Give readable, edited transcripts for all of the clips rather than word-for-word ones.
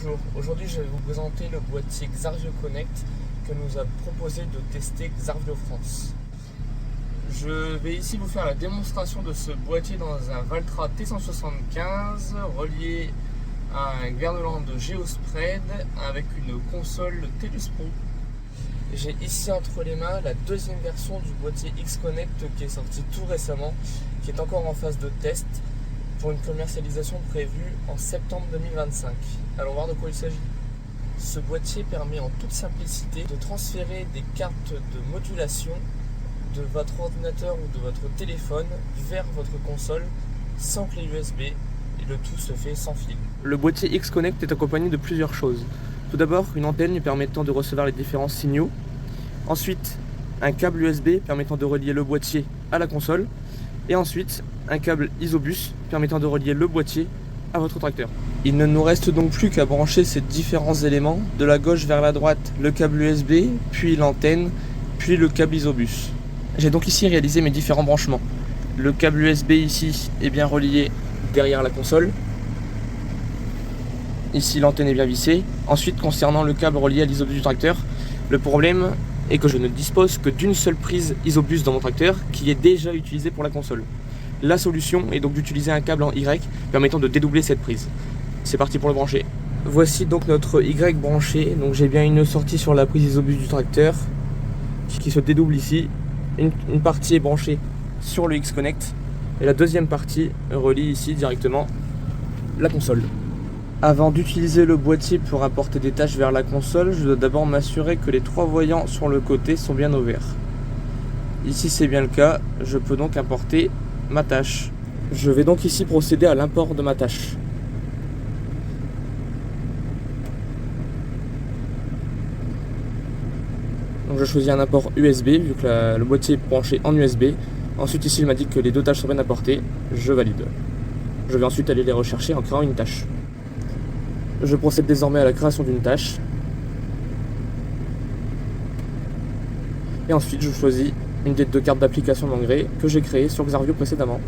Bonjour, aujourd'hui je vais vous présenter le boîtier Xarvio Connect que nous a proposé de tester Xarvio France. Je vais ici vous faire la démonstration de ce boîtier dans un Valtra T175 relié à un Gardeland Geospread avec une console TELUS Pro. J'ai ici entre les mains la deuxième version du boîtier X-Connect qui est sorti tout récemment, qui est encore en phase de test pour une commercialisation prévue en septembre 2025. Allons voir de quoi il s'agit. Ce boîtier permet en toute simplicité de transférer des cartes de modulation de votre ordinateur ou de votre téléphone vers votre console sans clé USB, et le tout se fait sans fil. Le boîtier X-Connect est accompagné de plusieurs choses. Tout d'abord, une antenne lui permettant de recevoir les différents signaux. Ensuite, un câble USB permettant de relier le boîtier à la console. Et ensuite, un câble Isobus permettant de relier le boîtier à votre tracteur. Il ne nous reste donc plus qu'à brancher ces différents éléments, de la gauche vers la droite, le câble USB, puis l'antenne, puis le câble Isobus. J'ai donc ici réalisé mes différents branchements. Le câble USB ici est bien relié derrière la console. Ici l'antenne est bien vissée. Ensuite, concernant le câble relié à l'Isobus du tracteur, le problème est que je ne dispose que d'une seule prise Isobus dans mon tracteur qui est déjà utilisée pour la console. La solution est donc d'utiliser un câble en Y permettant de dédoubler cette prise. C'est parti pour le brancher. Voici donc notre Y branché. Donc j'ai bien une sortie sur la prise Isobus du tracteur qui se dédouble ici. Une partie est branchée sur le X-Connect et la deuxième partie relie ici directement la console. Avant d'utiliser le boîtier pour apporter des tâches vers la console, je dois d'abord m'assurer que les trois voyants sur le côté sont bien au vert. Ici c'est bien le cas, je peux donc importer ma tâche. Je vais donc ici procéder à l'import de ma tâche. Donc je choisis un import USB vu que le boîtier est branché en USB. Ensuite ici il m'a dit que les deux tâches sont bien apportées, je valide. Je vais ensuite aller les rechercher en créant une tâche. Je procède désormais à la création d'une tâche. Et ensuite je choisis une des deux cartes d'application d'engrais que j'ai créées sur Xarvio précédemment.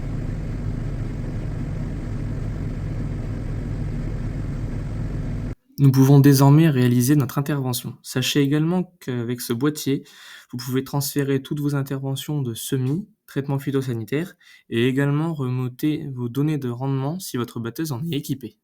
Nous pouvons désormais réaliser notre intervention. Sachez également qu'avec ce boîtier, vous pouvez transférer toutes vos interventions de semis, traitement phytosanitaire, et également remonter vos données de rendement si votre batteuse en est équipée.